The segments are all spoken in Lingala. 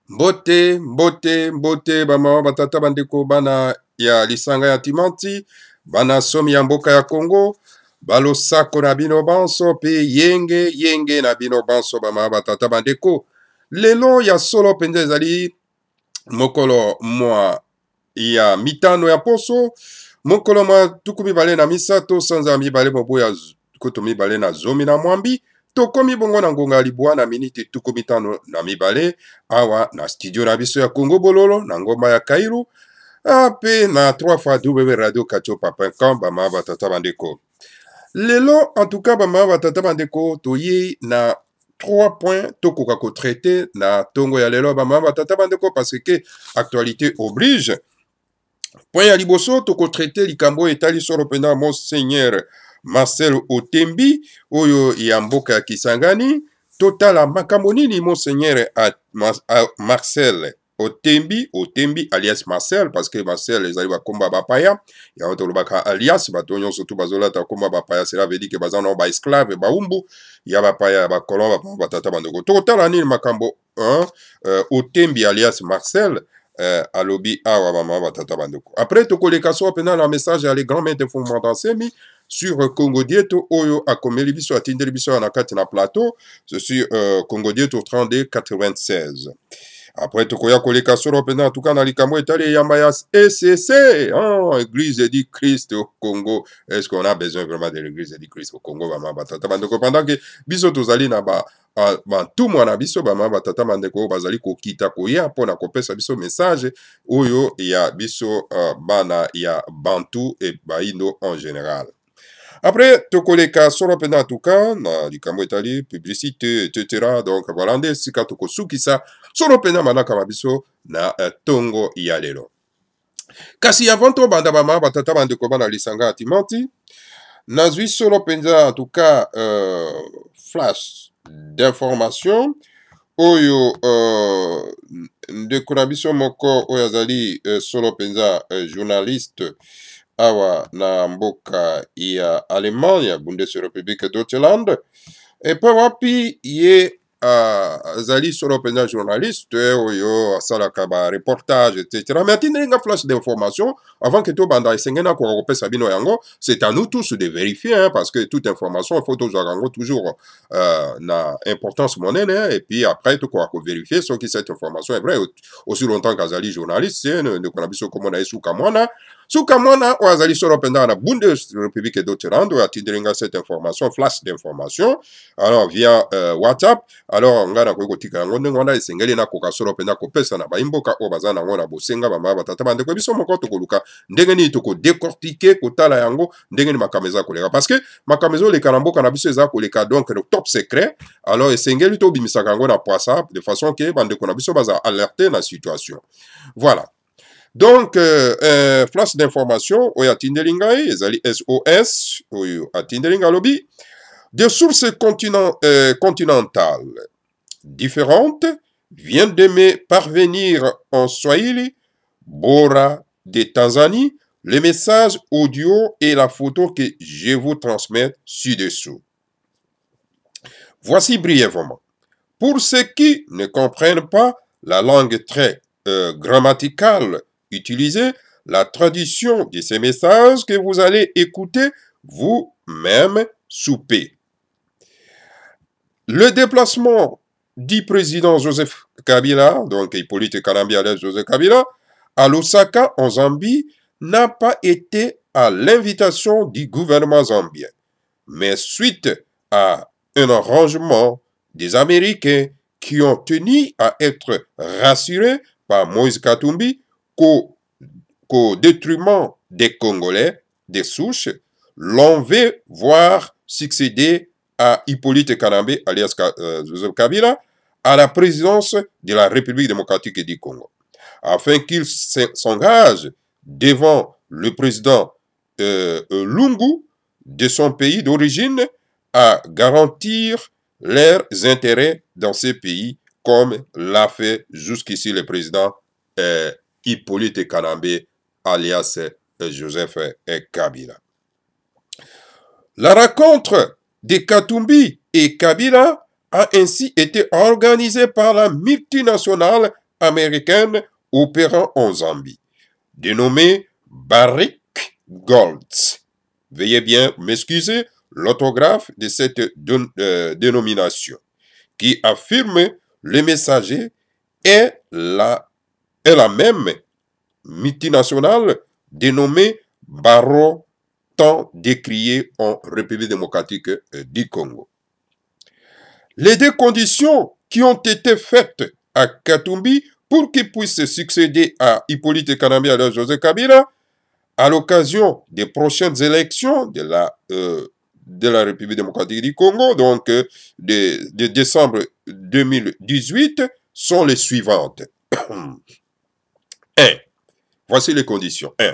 Mbote, bama batata bandeko bana ya lisanga ya Timanti, bana somi ya mboka ya Congo, balosako na bino banso, pe yenge na bino banso bama batata bandeko. Lelo ya solo penza ezali mokolo mwa ya mitano ya poso, mokolo mwa tuku mibale na misato, sanza mibale mobo ya kutu mibale na zomi na mwambi, tokomi bongo na ngonga libwa na miniti tuku mitano na mibale, awa na studio na biso ya Congo Bololo, na ngoma ya Kairu, ape na 3 fois www.radio-kachopa.com, bama batata bandeko. Lelo, en tout cas, bama batata bandeko, toye na 3 points tokoka ko traité na tongo ya lelo bama batata bandeko, parce que actualité oblige. Point ya liboso toko traité likambo etali solo pena Monseigneur Marcel Otembi oyo ya mboka ya Kisangani, totala makambo nini Monseigneur Marcel Otembi alias Marcel, parce que Marcel ezali bakomba bapaya ya otolobaka alias bato nyonso tu bazolata komba bapaya, cela veut dire que bazana ba esclave baumbu ya bapaya ba kolon batata bandeko. Totala nini makambo Otembi alias Marcel alobi awa bama batata bandeko. Après tokoleka so pena na message ya les grands maîtres fondaments semi sur Congo Dieto oyo akomeli biso atindeli biso na kati na plateau, je suis Congo Dieto 32 96. Après tokoya koleka solo pena en tout cas na likambo etali yamba ya ECC, église du Christ au Congo. Est-ce qu'on a besoin vraiment de l'église du Christ au Congo bama batata bandeko, pendant que biso tozali na tout mwana biso bama batata bandeko bazali kokita koya pona kopesa biso message oyo ya biso bana ya Bantu et Baindo en général. Après, tokoleka solo pena en tout cas, na likambo etali, publicité, etc. Donc, voilà, nde sika toko sukisa, solo pena manaka mabiso na tongo ya lelo. Kasi avant to banda bama batata bandeko bana lisanga ya Timanti, nazwi solo penza en tout cas, flash d'information, oyo ndeko na biso moko oyo azali solo penza journaliste awa na mboka ya Allemagne, Bundesrepublik Deutschland, epe wapi ye azali solo penza journaliste oyo asalaka ba reportage etc. Mais atindeli nga flash d'information avant que to banda esengena ko kopesa bino yango, c'est à nous tous de vérifier, hein, parce que toute information il faut toujours na importance monene, et puis après to ko vérifier ce que cette information est vraie aussi longtemps qu'azali journaliste ne kona biso komona esuka mwana o azali solo penza na Bundesrepublik Deutschland o atindeli nga cette information flash d'information alors via WhatsApp. Alors ngana ko kotika yango ndenge wana esengeli na koka solo pena kopesa na baimboka o bazana yango na bosenga bama batata bandeko biso moko tokoluka ndenge ni toko décortiquer kotala yango ndenge ni makameza koleka, parce que makameza leka na mboka na biso eza koleka, donc le top secret. Alors esengeli to bimisaka yango na WhatsApp de façon que bandeko na biso baza alerter na situation. Voilà. Donc, flash d'information, oyo atindeli ngai, ezali SOS, oyo atindeli ngai lobby. Des sources continentales différentes viennent de me parvenir en Swahili, Bora de Tanzanie, le message audio et la photo que je vous transmets ci-dessous. Voici brièvement. Pour ceux qui ne comprennent pas la langue très grammaticale utilisée, la traduction de ces messages que vous allez écouter vous-même souper. Le déplacement du président Joseph Kabila, donc Hippolyte Kalamba alias Joseph Kabila, à Lusaka en Zambie n'a pas été à l'invitation du gouvernement zambien, mais suite à un arrangement des Américains qui ont tenu à être rassurés par Moïse Katumbi qu'au détriment des Congolais, des souches, l'on veut voir succéder à Hippolyte Kalamba, alias Joseph Kabila, à la présidence de la République démocratique du Congo, afin qu'il s'engage devant le président Lungu de son pays d'origine à garantir leurs intérêts dans ces pays, comme l'a fait jusqu'ici le président Hippolyte Kalamba, alias Joseph Kabila. La rencontre de Katumbi et Kabila a ainsi été organisée par la multinationale américaine opérant en Zambie, dénommée Barrick Gold. Veuillez bien m'excuser l'autographe de cette dénomination, qui affirme le messager est la même multinationale dénommée Barro, tant décriée en République démocratique du Congo. Les deux conditions qui ont été faites à Katumbi pour qu'il puisse succéder à Hippolyte Kanambe à Joseph Kabila à l'occasion des prochaines élections de la République démocratique du Congo, donc de décembre 2018, sont les suivantes. 1. Voici les conditions. 1.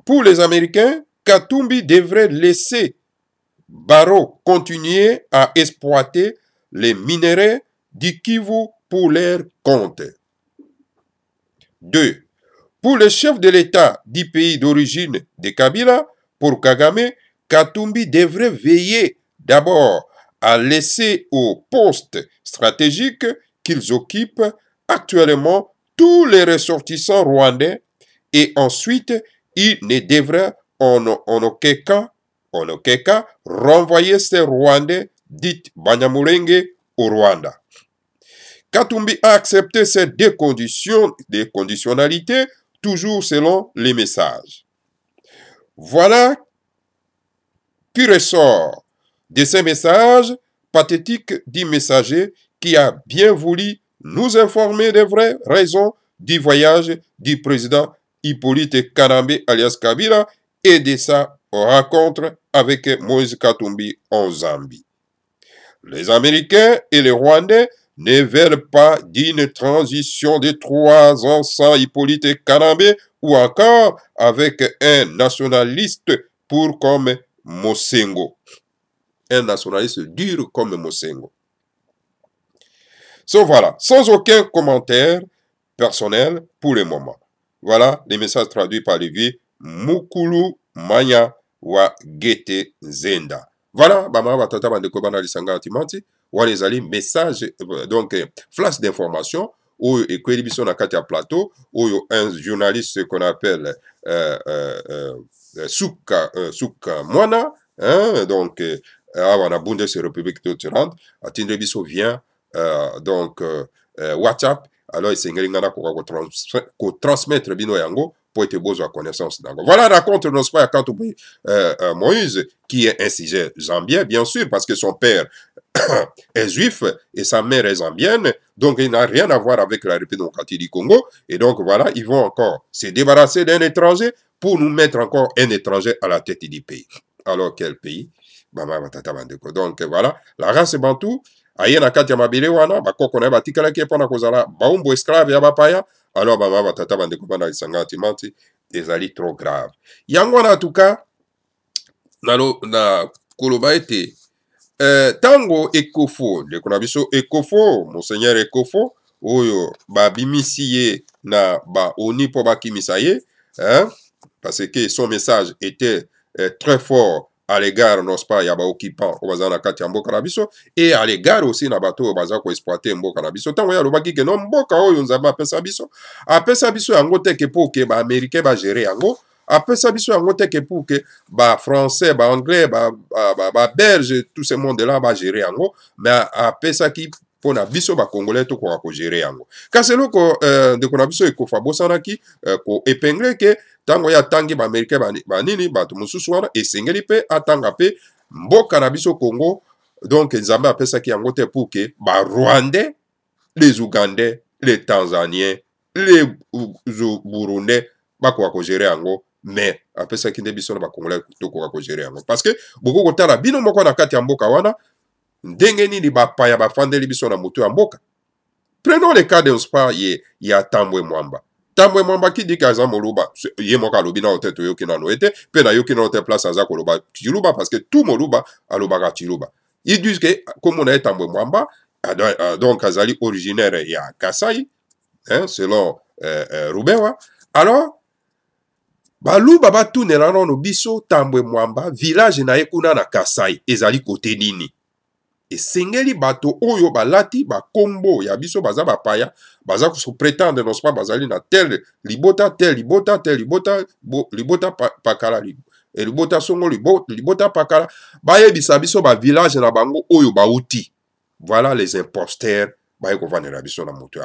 Pour les Américains, Katumbi devrait laisser Barro continuer à exploiter les minerais du Kivu pour leur compte. 2. Pour le chef de l'État du pays d'origine de Kabila, pour Kagame, Katumbi devrait veiller d'abord à laisser aux postes stratégiques qu'ils occupent actuellement tous les ressortissants rwandais et ensuite il ne devrait en aucun cas renvoyer ces Rwandais dits Banyamulenge au Rwanda. Katumbi a accepté ces deux conditions, des conditionnalités, toujours selon les messages. Voilà qui ressort de ces messages pathétiques du messager qui a bien voulu nous informer des vraies raisons du voyage du président Hippolyte Kanambe alias Kabila et de sa rencontre avec Moïse Katumbi en Zambie. Les Américains et les Rwandais ne veulent pas d'une transition de 3 ans sans Hippolyte Kanambe ou encore avec un nationaliste pur comme Mosengo. Un nationaliste dur comme Mosengo. So, voilà, sans aucun commentaire personnel pour le moment. Voilà les messages traduits par Olivier Mukulu Manya wa Gete Zenda. Voilà, bama batata bandeko bana lisanga timanti, wa les ali message donc flash d'information ou ekweli biso na kati ya plateau ou un journaliste qu'on appelle Souka Mwana, hein, donc awana Bundes République de Turande, atindre biso vient donc WhatsApp, alors il ngana ko transmettre bino yango pour être besoin de connaissance. Voilà, raconte nos pas quand Moïse, qui est un sujet zambien, bien sûr, parce que son père est juif et sa mère est zambienne, donc il n'a rien à voir avec la République démocratique du Congo, et donc voilà, ils vont encore se débarrasser d'un étranger pour nous mettre encore un étranger à la tête du pays. Alors, quel pays? Donc voilà, la race bantou, aye na kati ya mabele wana bakoko na batikala ke pona kozala baumbo esclave ya bapaya, alors bama batata bandeko bana lisanga timanti ezali trop grave. Yango na tuka na koloba ete tango Ekofo, ndeko na biso Ekofo, monseigneur Ekofo oyo babimisi ye na ba oni po bakimisa ye, hein, parce que son message était très fort à l'égard, n'est-ce pas, ya ba occupant au bazana kati ya mboka na biso, et à l'égard aussi na bato baza ko exploiter mboka na biso. Tango ya lobaki ke no mboka oyo nzamba apesa biso yango te ke po ke ba américain ba gérer yango, apesa biso yango te ke po ke ba français, ba anglais, ba belge, tout ce monde là ba gérer yango, mais apesa ki pona biso ba congolais to ko gérer yango. Kasi loko ndeko na biso Ekofa bosanaki ko épingler ke tango ya tangi ba américain ba nini bato mosusu wana esengeli pe atanga pe mboka na biso Congo, donc nzambe apesaki yango te pour que ba rwandais, les ougandais, les tanzaniens, les burundais bakoka ko gérer yango, mais apesaki nde biso na ba congolais to ko gérer yango, parce que boko kotala bino moko na kati ya mboka wana ndenge nini bapaya bafandeli biso na moto ya mboka. Prenons le cas de Nspa ya Tambwe Mwamba. Tambwe Mwamba qui dit qu'Azam Moluba, ye moka lobi na ote to yoki na noete, pe na yoki na ote place aza koloba Chiluba, parce que tout Moluba alobaga Chiluba. Ils disent que, comme on a Tambwe Mwamba, donc Azali originaire ya Kasai, hein, selon Rubewa, alors, baluba batunela no biso Tambwe Mwamba, village na ekuna na Kasai, ezali kote nini. esengeli bato oyo balati bakombo ya biso baza bapaya baza prétendre non pas bazali na tel libota libota pakala libota songo libota pakala bayebisa biso ba village na bango oyo bauti. Voilà les imposteurs baye kovandela biso na moto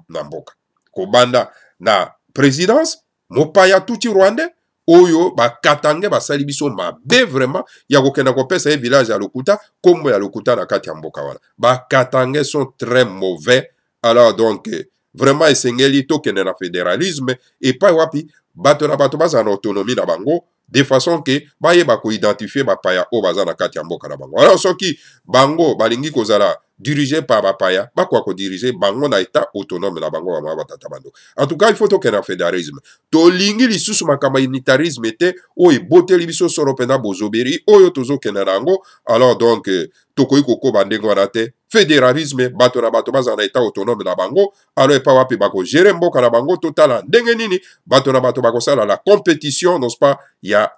na mboka kobanda na présidence mopaya tuti rwandais oyo bakatange basali biso mabe vraiment ya kokenda kopesa ye village ya lokuta kombo ya lokuta na kati ya mboka wana bakatange sont très mauvais. Alors donc vraiment esengeli tokende na fédéralisme epai wapi bato na bato baza na autonomie na bango de façon que bayeba koidentifier bapaya oyo baza na kati ya mboka na bango. Alors soki bango balingi kozala dirigé par bapaya bakwa kodiriger bango na état autonome na bango bama batata bando. En tout cas il faut tokende na fédéralisme tolingi lisusu makambo unitarisme te oyo eboteli biso solo mpena bozoberi oyo tozokende nango. Alors donc tokoki kokoba ndenge wana te fédéralisme bato na bato baza na état autonome na bango. Alors epa wapi bakogere mboka na bango totala ndenge nini bato na bato bakosala la compétition non pas ya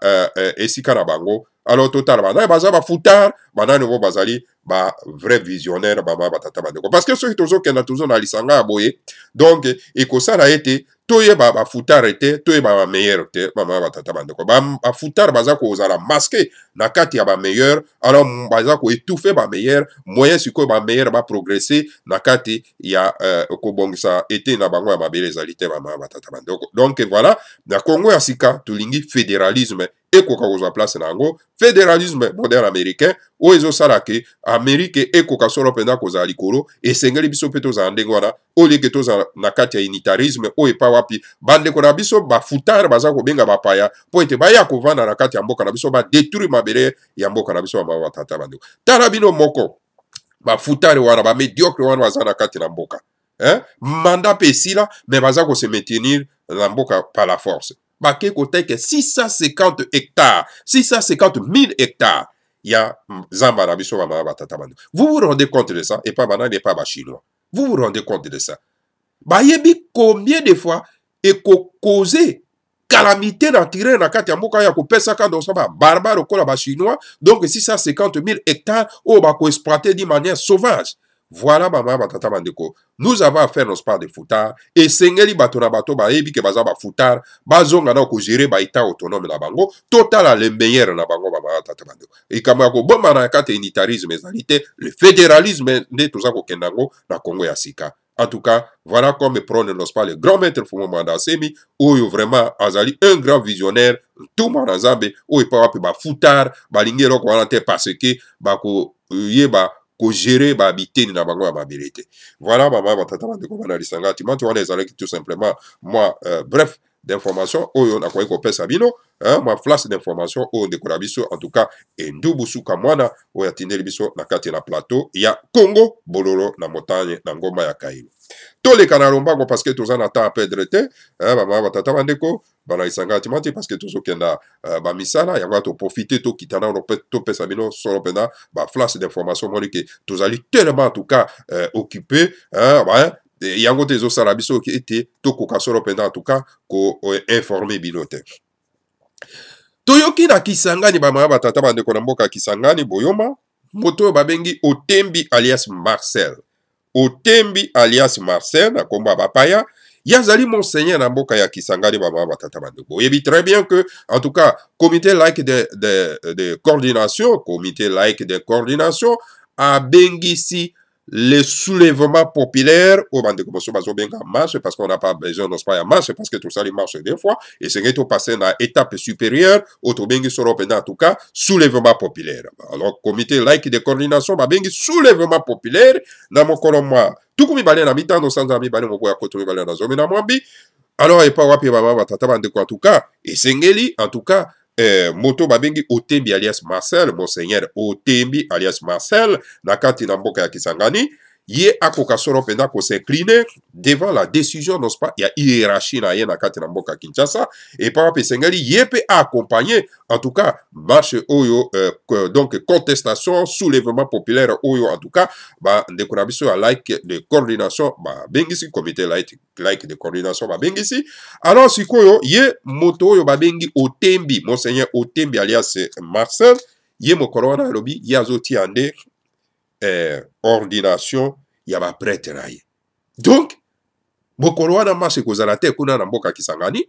esika na bango. Alors total banani baza bafutard banani bo bazali ba vrai visionnaire bama batata bandeko parce que soki tozokenda toujours na lisanga ya boye donc ekosala ete toyeba bafutard te toyeba bameilleur te bama batata bandeko bafutard baza kozala masqué na kati ya bameilleur. Alors baza koétouffe bameilleur moyen sikoyo bameilleur baprogresse na kati ya kobongisa ete na bango ya mabele ezali te bama batata bandeko. Donc voilà na Congo ya sika tolingi fédéralisme ekoka kozwa place na yango fédéralisme moderne américain oyo ezosala ke Amérique ekoka solo mpena kozala likolo esengeli biso mpe tozala ndenge wana olike tozala na kati ya unitarisme oyo epa wapi bandeko na biso bafutare baza kobenga bapaya mpo ete baya kovanda na kati ya mboka na biso badétruire mabele ya mboka na biso bama batata bandeko. Tala bino moko bafutare wana bamédiocre wana baza na kati na mboka manda mpe esila me baza kose maintenir na mboka par la force bake koteke 650 hectares 650 000 hectares ya zamba na biso bama batata bando. Vous vous rendez compte de ça? Et pas banane et pas ba chinois. Vous vous rendez compte de ça? Bayebi combien de fois eko causer calamité na tiré na kati ya mboka ya kopesa ka donc ça ba barbare kola ba chinois donc 650 000 hectares au ba ko exploiter d'une manière sauvage. Voilà bama batata bandeko. Nous avons affaire nos pas de foutard et sengeli bato na bato ba ebi ke baza ba foutard bazonga na ko gérer ba état autonome na bango total le meilleur na bango bama batata bandeko. Et kama ko bomba na kati unitarisme ezalité le fédéralisme ne toza ko kendango na Congo ya sika. En tout cas, voilà comme prône nos pas le grand maître Fumo Manda Semi oyo vraiment azali un grand visionnaire tout manazambe oyo pa wapi ba foutard ba lingero ko wana te parce que ba ko yeba ko gérer ba biteni na bango ya mabelete. Voilà mama batata bandeko bana lisanga timanti wana ezalaki tout simplement moi bref d'information oyo na kwa ko pesa bino moi flash d'information oyo ndeko na biso en tout cas endubu suka mwana oyo atindeli biso na kati na plateau ya Congo bololo na montagne na ngoma ya Kailo. Toleka na lombango parce que toza na temps à perdre te mama batata bandeko bana lisanga timanti parce que tozokenda ba misala yango to profiter to kitana to pesa bino solo pena ba flash d'information moi que tozali tellement en tout cas occupé yango te ezosala biso ete tokoka solo pena en tout cas ko informer bino te. Toyoki na Kisangani bama batata bandeko na mboka Kisangani boyoma moto babengi Otembi alias Marcel. Otembi alias Marcel na komba bapaya yazali monseigneur na mboka ya Kisangani bama batata bandeko. Oyebi très bien que en tout cas comité laïque de coordination a bengisi le soulèvement populaire au bande comme ça bazo benga marche parce qu'on n'a pas besoin de pas marche parce que tout ça les marche des fois et c'est que tout passer dans étape supérieure auto bengi solo en tout cas soulèvement populaire. Alors comité laïque de coordination ba bengi soulèvement populaire na mokolo moi tout comme balé na mitano sans ami balé moko ya koto balé na zomi na mwambi. Alors et pas wapi baba batata bande en tout cas et sengeli en tout cas moto babengi Otembi alias Marcel, monseigneur Otembi alias Marcel, na kati na mboka ya Kisangani, ye akoka solo penda ko s'incliner devant la décision, non pas, il y a hiérarchie na ye na kati na mboka Kinshasa, et par rapport à ye peut accompagner, en tout cas, marche oyo, donc contestation, soulèvement populaire oyo, en tout cas, bah, de konabiso à like de coordination, bah, bengisi, comité like de coordination, bah, bengisi. Alors, si koyo, ye moto oyo, bah, bengi Otembi, monseigneur Otembi alias Marcel, ye mokoro wana lobi, ye azoti ande, ordination ya baprêtre na ye. Donc mokolo wana masi kozala te kuna na mboka Kisangani,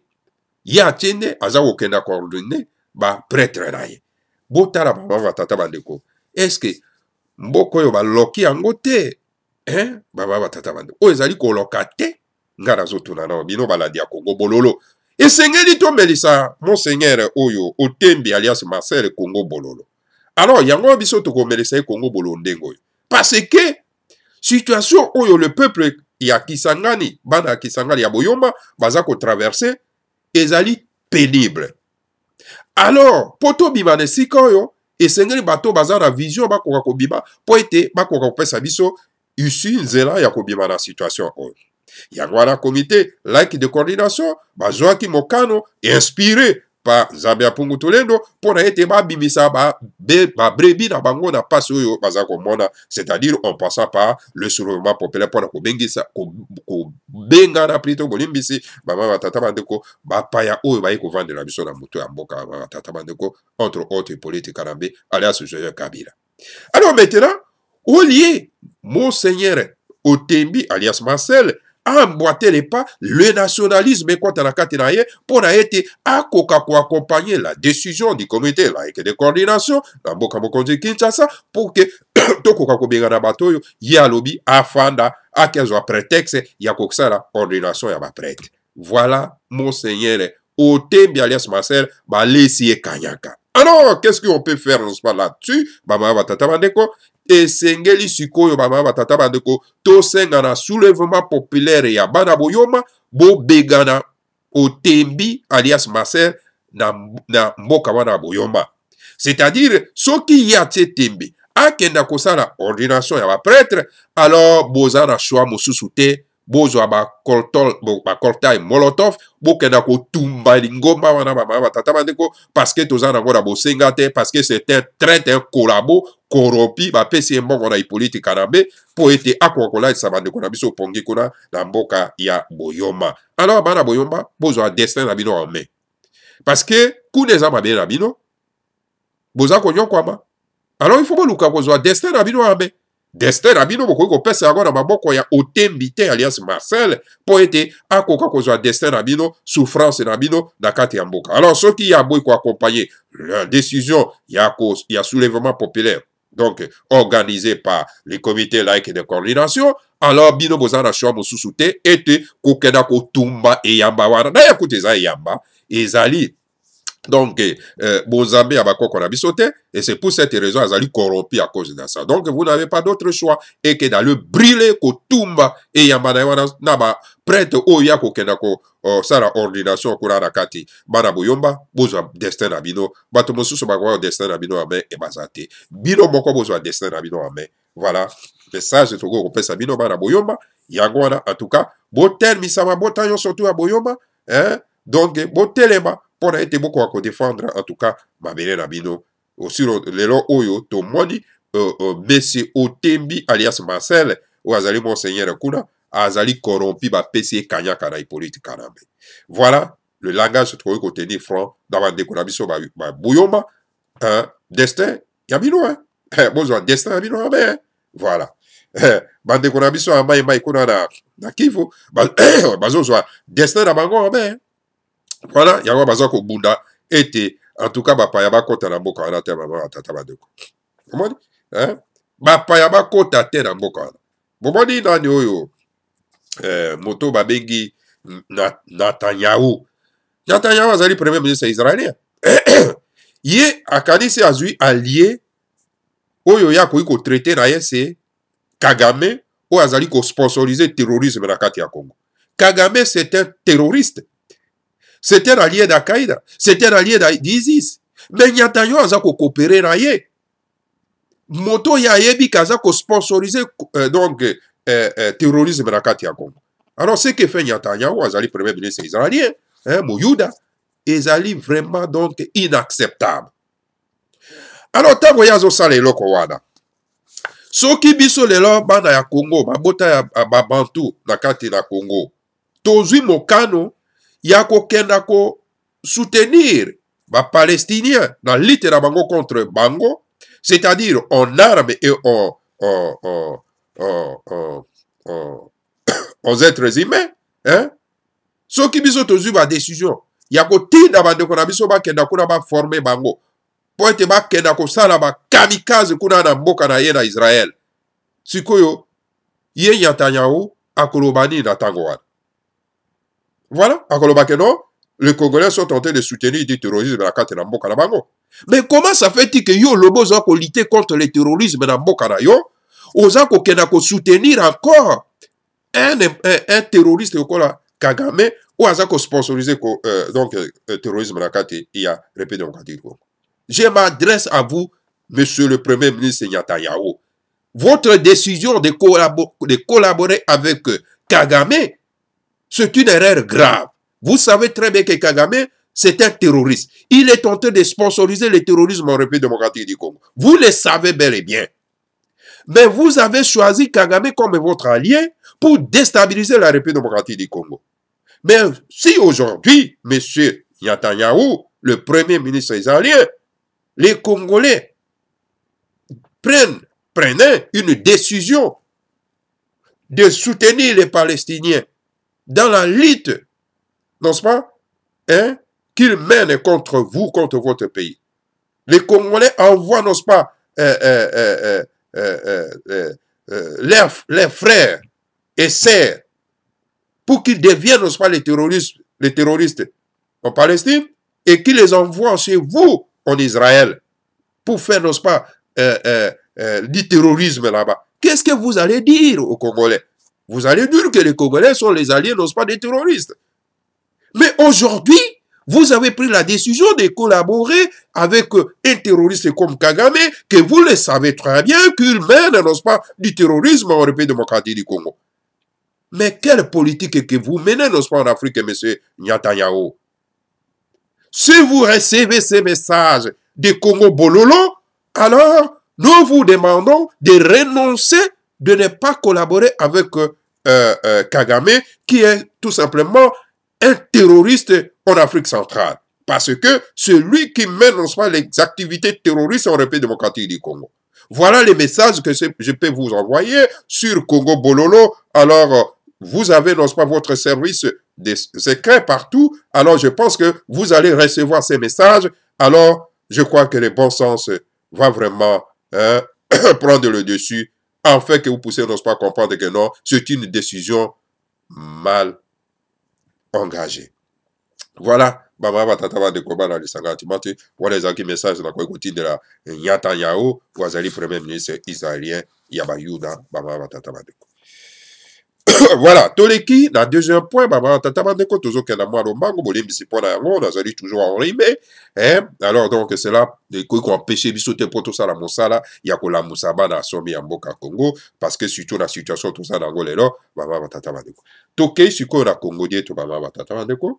ye atie nde aza kokenda koordine baprêtre na ye. Botala bamama batata bandeko, eske mboka oyo baloki yango te? Bamama batata bandeko oyo ezali koloka te? Nga nazotuna na bino baladi ya Congo Bololo. Esengeli tomelisa monseigneur oyo Otembi alias Marcel Congo Bololo. Alors yango biso tokomelisa ye Congo Bololo ndengo. Parce que situation oyo le peuple ya Kisangani, bana Kisangani ya Boyoma baza ko traverser ezali pénible. Alors poto bima ne sika oyo esengeli bato baza na vision bakoka kobima po ete bakoka kopesa biso issue nzela ya kobima na situation oyo. Yango wana comité laïque de coordination bazwaki mokano inspiré par Zambia Pungu Tolendo pour ete babimisa ba brebi na bango na passe oyo baza komona, c'est-à-dire en passant par le soulèvement populaire pour ko bengisa ko benga na plutôt bolimbisi baba batata bandeko bapaya oyo bayi ko vendre la biso na muto ya mboka baba batata bandeko entre autres politiques Karambe alias Joseph Kabila. Alors maintenant au lieu monseigneur Otembi alias Marcel a emboîté les pas le nationalisme pour été accompagner la décision du comité laïque de coordination dans Bokamokonzi Kinshasa pour que tokoka kobengana batoyo ya lobi afanda akezwa prétexte ya koksala ordination ya ba prêtre. Voilà monseigneur Otembi alias Marcel balesi kanyaka. Alors qu'est-ce qu'on peut faire là-dessus? Bama batata bandeko esengeli sikoyo bama batata bandeko to senga na soulèvement populaire ya bana Boyoma bo begana Otembi alias Marcel na mboka wana Boyoma. C'est-à-dire soki ya Tembi akenda kosala ordination ya ba prêtre, alors bozana choix mosusu te bozwa ba koltai molotov bokenda ko tumba lingomba wana bama batata bandeko parce que tozana ngona bosenga te parce que c'est un traite un collabo corrompu ba pesi mbongo na politique Karambe po ete akokola sa bandeko na biso pongi kuna na mboka ya Boyoma. Alors bana Boyoma bozwa destin na bino en main parce que kuneza mabe na bino boza konyo kwama. Alors il faut boluka bozwa destin na bino en main. Destin na bino bokoki kopesa yango na maboko ya Otembi te alias Marcel po ete akoka kozwa destin na bino souffrance na bino na kati ya mboka. Alors soki ya boy ko accompagner la décision ya soulèvement populaire donc organisé par les comités laïques de coordination, alors bino bozana choix mosusu te ete kokenda kotumba eyamba wana na yakuti eza eyamba ezali. Donc, Bozambe a bakoko na bisote, et c'est pour cette raison azali corrompu à cause de ça. Donc, vous n'avez pas d'autre choix et que dans le brûler ko tumba et yamana na ba prêtre oya ko kenda ko sala ordination ko na kati bana Boyomba bozwa destin na bino bato mosusu bakwa destin na bino abe e bazate bino moko bozwa destin na bino abe. Voilà message to ko pesa bino bana Boyomba yango wana en tout cas botel misama botanyo surtout à Boyomba donc botelema pour être beaucoup à défendre en tout cas mabele na bino aussi lelo oyo to moni monsieur Otembi alias Marcel ou azali monseigneur kuna azali corrompu ba PC kanyaka na politique Karambe. Voilà le langage trouvé ko tenir front dans bande ko na biso ba Boyoma destin ya bino bozo destin ya bino voilà bande ko na biso amai mai kuna na Kivu bazo destin na bango voilà, yango baza ko bunda ete en tout cas bapaya bakota na mboka wana te baba tata bandeko. Komoni? Bapaya bakota te na mboka wana. Bomoni nani oyo moto babengi Netanyahu. Netanyahu azali premier ministre israélien. Ye akanisi azui allié oyo ya ko traiter na ye c'est Kagame oyo azali ko sponsoriser terrorisme na kati ya Congo. Kagame c'est un terroriste. C'était un allié d'Al-Qaïda, c'était un allié d'ISIS. Mais Netanyahu a coopéré na ye. Moto ya yebi kaza ko sponsoriser donc terrorisme na kati ya Congo. Alors ce que fait Netanyahu, azali premier ministre israélien, Mouyouda, ezali vraiment donc inacceptable. Alors tango yazo sala eloko wana. Soki biso lelo bana ya Congo, babota ya babantu na kati na Congo. Tozui mokano yako kenda ko soutenir ba palestiniens dans lutte na bango contre bango, c'est-à-dire en armes et aux êtres humains, hein? Ce qui biso tozu ba décision. Ya ko tinda ba ndeko na biso ba kenda kuna ba former bango. Po ete ba kenda ko sala ba kamikaze kuna na mboka na ye na Israël. Sikoyo, ye Netanyahu akolobani na tango wana. Voilà, akoloba que non, les Congolais sont en train de soutenir du terrorisme na kati na mboka na bango. Mais comment ça fait-il que yo lobo za ko lutter contre le terrorisme na mboka na yo, oza ko kenda ko soutenir encore un terroriste kola Kagame ou aza ko sponsoriser donc terrorisme na kati ya République démocratique du Congo. Je m'adresse à vous, monsieur le Premier ministre Netanyahu. Votre décision de collaborer avec Kagame, c'est une erreur grave. Vous savez très bien que Kagame, c'est un terroriste. Il est en train de sponsoriser le terrorisme en République démocratique du Congo. Vous le savez bel et bien. Mais vous avez choisi Kagame comme votre allié pour déstabiliser la République démocratique du Congo. Mais si aujourd'hui, M. Netanyahu, le Premier ministre israélien, les Congolais prenaient une décision de soutenir les Palestiniens dans la lutte, n'est-ce pas, hein, qu'ils mènent contre vous, contre votre pays. Les Congolais envoient, n'est-ce pas, leurs frères et sœurs pour qu'ils deviennent, n'est-ce pas, les terroristes en Palestine et qu'ils les envoient chez vous en Israël pour faire, n'est-ce pas, du terrorisme là-bas. Qu'est-ce que vous allez dire aux Congolais? Vous allez dire que les Congolais sont les alliés, n'est-ce pas, des terroristes. Mais aujourd'hui, vous avez pris la décision de collaborer avec un terroriste comme Kagame, que vous le savez très bien qu'il mène, n'est-ce pas, du terrorisme en République démocratique du Congo. Mais quelle politique que vous menez, n'est-ce pas, en Afrique, M. Netanyahu? Si vous recevez ces messages de Congo Bololo, alors nous vous demandons de renoncer, de ne pas collaborer avec Kagame, qui est tout simplement un terroriste en Afrique centrale. Parce que c'est lui qui mène, n'est-ce pas, les activités terroristes en République démocratique du Congo. Voilà les messages que je peux vous envoyer sur Congo Bololo. Alors, vous avez, n'est-ce pas, votre service des secrets partout. Alors, je pense que vous allez recevoir ces messages. Alors, je crois que le bon sens va vraiment prendre le dessus, afin que vous puissiez, n'est-ce pas, comprendre que non, c'est une décision mal engagée. Voilà. Baba batataba de koba na lisanga timati wala ezaki message na kwa kotindela Netanyahu wazali premier ministre israélien Yabayuda baba batataba de. Voilà, toleki na deuxième point baba batataba de ko tozoke na mwa lombango bolimbisi pona yango nazali toujours en rime, hein. Alors donc c'est là ko empêcher biso te poto sala mosala ya kola musaba na somi ya mboka Congo parce que surtout la situation tout ça na ngolelo baba batataba de ko. Tokei siko na Congo dieto baba batataba de ko.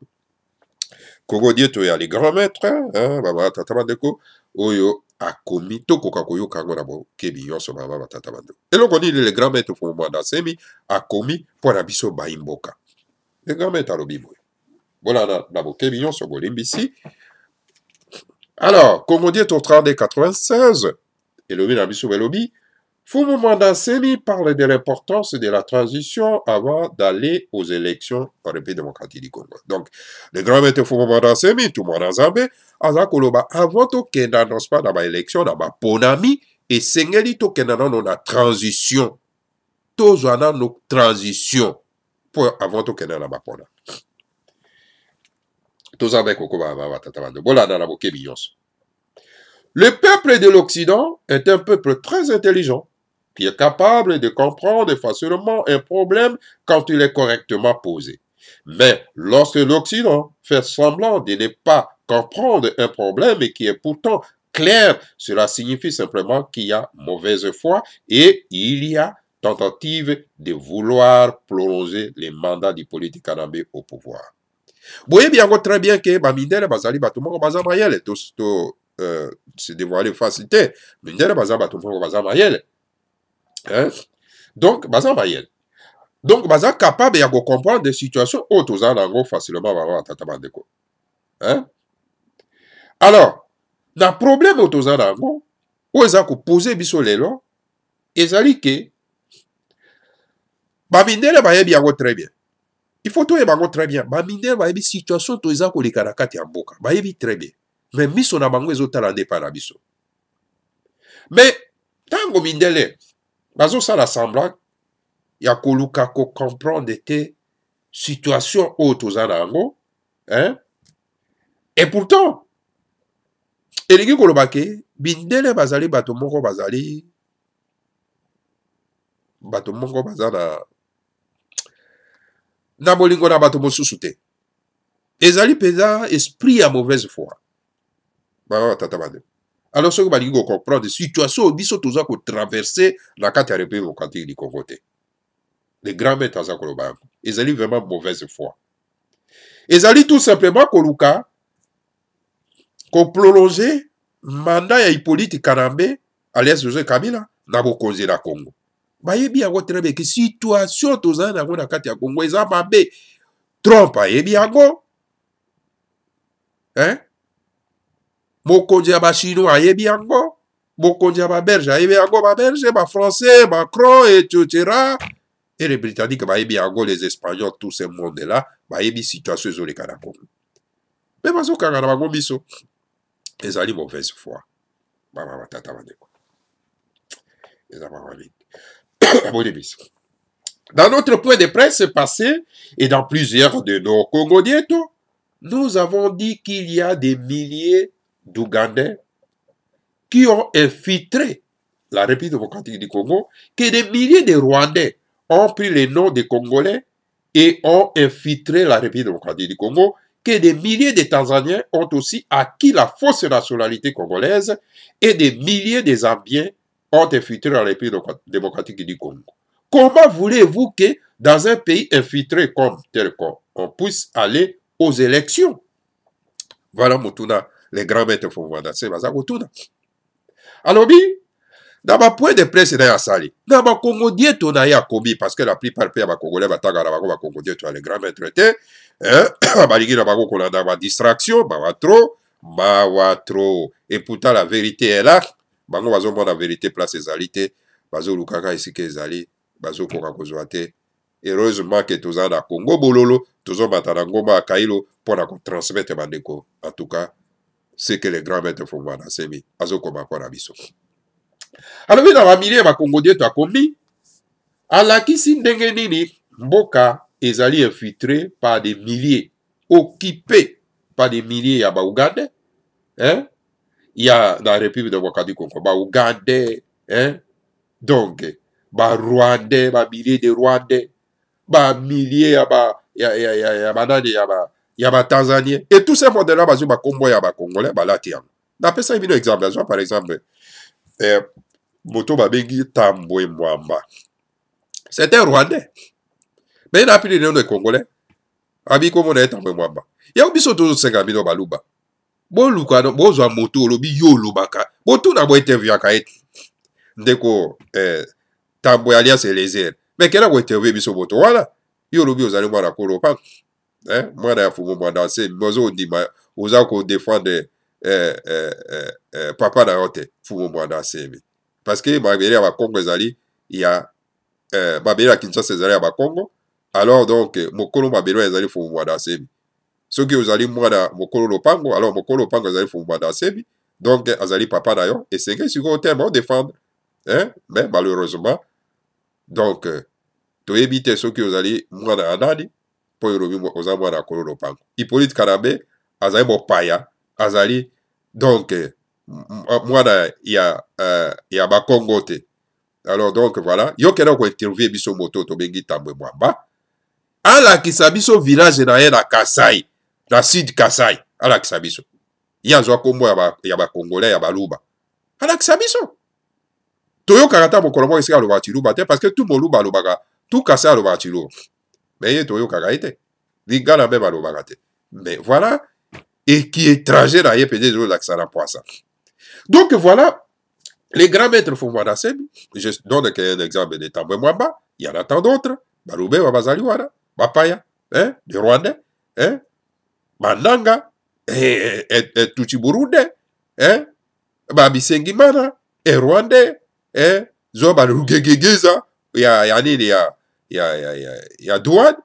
Congo dieto ya les grands maîtres, hein, baba tataba ndeko oyo akomi tokoka koyoka yango na bokebi nyonso baba batata bandeko. Eloko nini les grands maîtres fo mwanda semi akomi mpo na biso bayimboka. Les grands maîtres alobi boye. Voilà na bokebi nyonso bolimbisi. Alors, Congo dieto 30-96 elobi na biso belobi Fumu Mandasemi parle de l'importance de la transition avant d'aller aux élections en République démocratique du Congo. Donc, le grand maître Fumu Mandasemi, tout le monde en Zambé, avant to kenda non pas dans l'élection, dans ma ponami, et sengeli to kenda dans la transition. Toujours dans nos transitions. Pour avant to kenda dans ma ponami. Tous avec Kokoba, voilà dans la bokebi. Le peuple de l'Occident est un peuple très intelligent, qui est capable de comprendre facilement un problème quand il est correctement posé. Mais lorsque l'Occident fait semblant de ne pas comprendre un problème et qui est pourtant clair, cela signifie simplement qu'il y a mauvaise foi et il y a tentative de vouloir prolonger les mandats du politique canambé au pouvoir. Vous voyez bien très bien que Bamindele Bazali Batumoko Bazamayel se dévoiler facilité. Mindele Bazabatumoko Bazamayel. Donc, Baza Mayel. Donc, Baza capable de comprendre des situations autour d'ango facilement à Tatabandeko. Alors, le problème autour d'ango, où est-ce que poser biso lelo, ezali ke bamindele bayebi yango très bien. Il faut tout bango très bien. Bamindele bayebi situation to eza koleka na kati ya mboka. Bayebi très bien. Mais miso na bango ezotala nde pa na biso. Mais tango mindele bazosala semblant ya koluka ko comprendre te situation oyo toza na yango, hein? Et pourtant elingi koloba ke bindele bazali bato moko bazali baza na bolingo na bato mosusu te. Ezali peza esprit ya mauvaise foi. Ba tata bande. Alors soki balingi ko comprendre situation oyo biso toza ko traverser na kati ya République démocratique du Congo te. Les grands maîtres aza koloba yango. Ezali vraiment mauvaise foi. Ezali tout simplement koluka ko prolonger mandat ya Hippolyte Kanambe alias Joseph Kabila na bokonzi na Congo. Bayebi yango très bien que situation toza nango na kati ya Congo eza mabe. Trump ayebi yango. Hein? Mokonzi ya ba Chinois ayebi yango. Mokonzi ya ba Belge ayebi yango, ba Belge, ba Français, Macron, etc. Et les Britanniques bayebi yango, les Espagnols, tout ce monde là, bayebi situation ezoleka na Congo. Mais bazokanga na bango biso. Ezali mauvaise foi. Baba tata bandeko. Dans notre point de presse passé et dans plusieurs de nos Congolietos, nous avons dit qu'il y a des milliers d'Ougandais qui ont infiltré la République démocratique du Congo, que des milliers de Rwandais ont pris les noms des Congolais et ont infiltré la République démocratique du Congo, que des milliers de Tanzaniens ont aussi acquis la fausse nationalité congolaise et des milliers de Zambiens ont infiltré la République démocratique du Congo. Comment voulez-vous que dans un pays infiltré comme tel qu'on puisse aller aux élections? Voilà Mutuna, les grands maîtres Fongwanda, c'est Baza Mutuna. Alors, dans ma point de presse, dans Sali, dans ma Congolien, on a commis, parce que la plupart des Congolais, Congolien, les grands maîtres étaient, dans ma distraction, trop, et pourtant la vérité est là, la vérité place ezalité, bazo lukaka ici que ezali, bazo koka kozwate, heureusement que tous na Congo bololo, tous matana ngoma kailo pour la transmettre bandeko. En tout cas, c'est que les grands maîtres font voilà, c'est mis, bazo koma kwa biso. Alors dans la milieu ba Congo Dieu to akomi, alakisi ndenge nini mboka ezali infiltré par des milliers, occupé par des milliers ya ba Ougandais, hein? Il y a dans la République démocratique du Congo, bah Ougandais, hein? Donc, bah Rwandais, bah milliers de Rwandais, bah milliers, bah Tanzaniens, et tous ces mondes-là, bah Congo, bah Congolais, bah là, tiens. D'après ça, il y a un exemple, par exemple, Moto Babengi Tambwe Mwamba. C'est un Rwandais. Mais il n'a plus le nom de Congolais. Abi comme on est Tambwe Mwamba. Il y a aussi toujours 50 000 baluba. Bon luka bozo moto lobi yo lobaka boto na bo interview akaet ndeko Tambwe alias Eliezer mais kela ko interview biso boto wala yo lobi ozali mwana kolo pa mwana ya fumo mwana se bozo ndima oza ko défendre papa na yote fumo mwana se parce que babeli ya Congo ezali ya babeli ya Kinshasa ezali ya Congo alors donc mokolo babeli ezali fumo mwana se ceux qui ont mwana mokolo lopango alors mokolo lopango azali fumba sebi donc azali papa d'ailleurs et c'est que sur le terme on défendre hein mais malheureusement donc to éviter ceux qui ont mwana anani pour yorubi oza mwana kolo lopango Hippolyte Kanambe azali mopaya azali donc mwana ya ba Congo te alors donc voilà yo kena ko interviewer biso moto to bengi Tambwe Mwamba ala kisabiso village na ye na Kasai na Sud Kasai, ala kisabiso. Ya zwa kombo ya ba Congolais ya baluba. Ala kisabiso. Toyo karata mokolo mo esika loba chiluba te parce que tout moluba lobaka, tout Kasai loba chiluba. Mais ye toyo kagaite. Lingala même lobaka te. Mais voilà et qui est étranger na ye peut-être zo l'accent poisson. Donc voilà les grands maîtres font voir Sebi. Je donne un exemple de Tambwe Mwamba, il y en a tant d'autres. Balube wa bazali wana, Bapaya, hein, des Rwandais, hein? Mandanga, Tuchiburude, Babisengimana, Rwandais, zo balugegegeza ya nini ya douane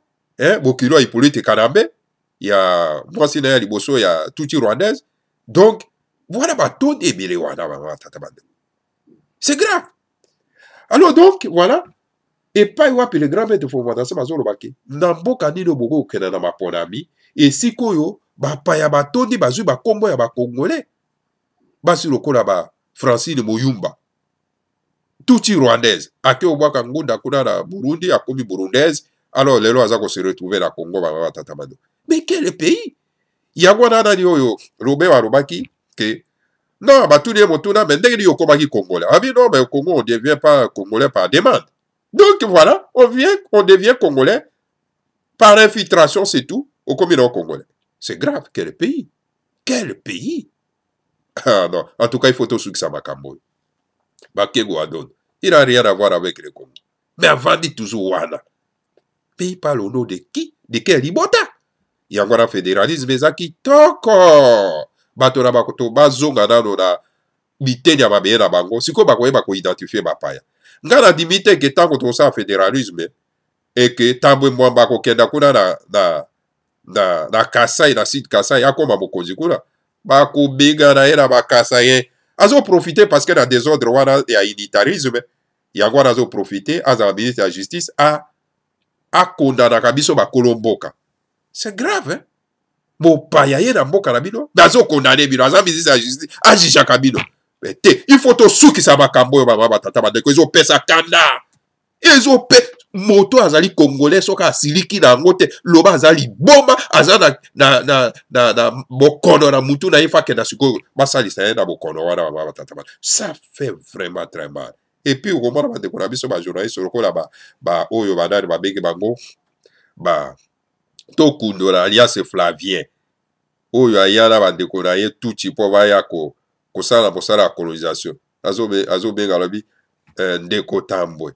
bokilo ya Hippolyte Kanambe ya mwasi na ya liboso ya tuti rwandaise. Donc voilà batonde ebele wana tata bande, c'est grave. Alors donc voilà, epai wapi le grand maître fondation bazolobaki na mboka nini boko okenda na maponami esikoyo bapaya batondi bazwi bakombo ya bakongolais basi lokola ba Francine Moyumba tuti rwandaise ake obwaka ngunda kuna na Burundi akomi burundaise. Alors lelo aza ko se retrouver na Congo ba tata bando. Mais quel pays yango na nani oyo Robert alobaki que non batuni motuna mais ndenge yo komaki congolais. Ah oui non mais au Congo on devient pas congolais par demande. Donc voilà, on devient congolais par infiltration, c'est tout, au communauté congolais. C'est grave, quel pays? Quel pays? Ah non, en tout cas, il faut tout ça Makambo. Bakego Adon. Il n'a rien à voir avec le Congo. Mais avant dit toujours Wana. Pays parle au nom de qui? De quel libota? Il y a encore un fédéralisme, mais qui toko. Batora bakoto bazonga nano na bitenya babeye na bango. Siko bakoye bako identifier bapaya. Ngana dimite que tant que ça fédéralisme et que tambwe mwamba ko kenda kuna na Kasai na site Kasai akoma mokonzi kuna bako bega na era ba Kasai azo profiter parce que na désordre wana ya unitarisme yango azo profiter aza ministre de la justice a kondana kabiso ba kolomboka. C'est grave hein. Mo paya ye na mboka na bino nazo kondane bino aza ministre de la justice ajisha kabino. Il faut to suki sa makambo ba tata bandeko ezo pesa kanda ezo pe moto azali congolais soka asiliki na ngote loba azali bomba azana na bokono na mutu na ifa kenda siko basali sa na bokono wana ba tata. Ça fait vraiment très mal. Et puis au moment ba dekona biso ba journaliste lokola ba oyo banani ba bege bango ba tokundo la alias Flavien oyo ayala ba dekona ye tuti po ba yako kosala mosala ya colonisation azobenga lobi ndeko tambwe.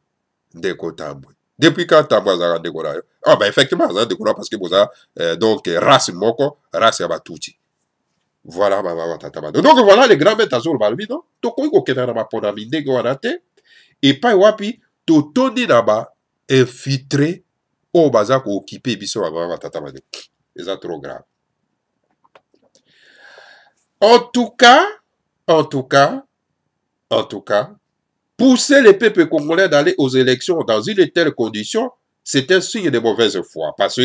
Depuis quand tambwe azaka ndeko na yo? Ah bah effectivement azaka ndeko na parce que boza donc race moko race ya batuti. Voilà mama tata bando. Donc voilà les grands maîtres azolo balobi non tokoki kokenda na maponami ndenge wana te epai wapi totondi na ba infiltré oyo baza kookipe biso mama tata bando. Eza trop grave. En tout cas, pousser les peuples congolais d'aller aux élections dans une telle condition, c'est un signe de mauvaise foi. Parce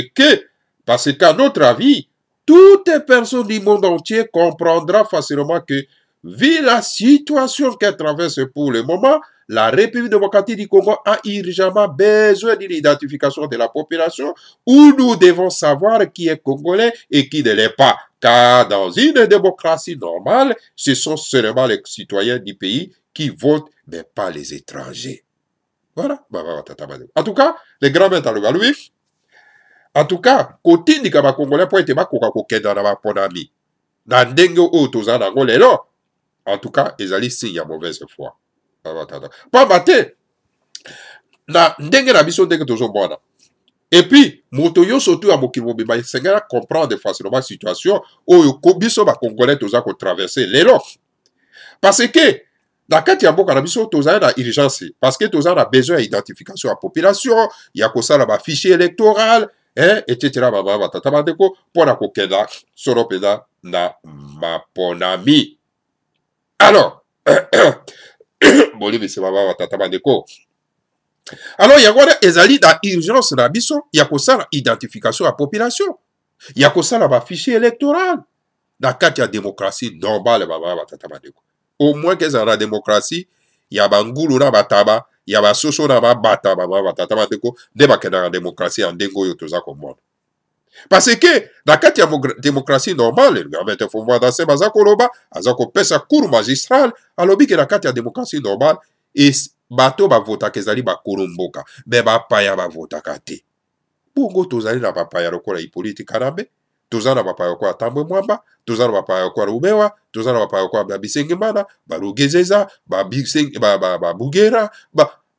qu'à notre avis, toute personne du monde entier comprendra facilement que, vu la situation qu'elle traverse pour le moment, la République démocratique du Congo a urgemment besoin d'une identification de la population où nous devons savoir qui est congolais et qui ne l'est pas. Car dans une démocratie normale, ce sont seulement les citoyens du pays qui votent, mais pas les étrangers. Voilà. En tout cas, les grands maîtres Louis, en tout cas, côté du Congolais pour être bakoka kokenda na baponami. Na ndenge o toza na ngolelo. En tout cas, ils allaient signe à mauvaise foi. Pas maté. Na ndenge na biso ndenge tozo mwana. Et puis, moto yo surtout à mokili mobimba sengela comprendre facilement la situation oyo biso ba congolais toza ko traverser lelo. Parce que dans kati ya mboka na biso toza na urgence parce que toza na besoin d'identification à la population, ya ko sala ba fichier électoral, etc. Baba tata bandeko pona ko kenda solo peda na maponami. Alors, boli c'est baba tata bandeko. Alors, il y a ezali da urgence na biso, il y a ça identification à la population. Il y a ça la fichier électoral. Dans le cas de la démocratie normale, au moins que dans la démocratie, il y a bangulu na bataba, il y a soso na bata, de la démocratie en dengo yotoza comme moi. Parce que dans le cas de la démocratie normale, le gouvernement faut voir dans ces bazakoloba, azako pesa cour magistral, alors que dans le cas de la démocratie normale, et bato ba vota kezali ba kolomboka be ba paya ba vota kate bongo tozali na papaya lokola Hippolyte Kanambe tozana ba paya kwa Tambwe Mwamba tozana ba paya kwa Rubewa tozana ba paya kwa Bisengimana ba Lugezeza ba Bugera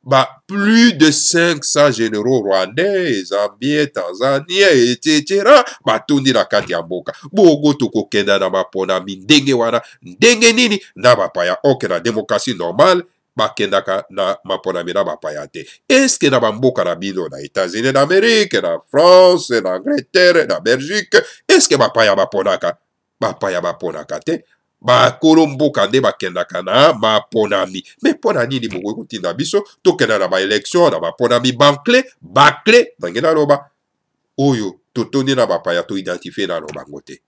ba plus de 500 généraux rwandais zambiens tanzaniens etc. ba tondi na kati ya mboka bongo tokokenda na ba pona ndenge wana ndenge nini na ba paya oke na démocratie normale bakendaka na maponami na bapaya te. Eske na bamboka na bino na États-Unis d'Amérique, na France, na Angleterre, na Belgique, eske bapaya baponaka? Bapaya baponaka te. Bakolo mboka nde bakendaka na maponami. Me pona nini bokoki kotinda biso tokenda na baélection na maponami bakle nange naloba oyo totoni na bapaya toidentifie nano bango te.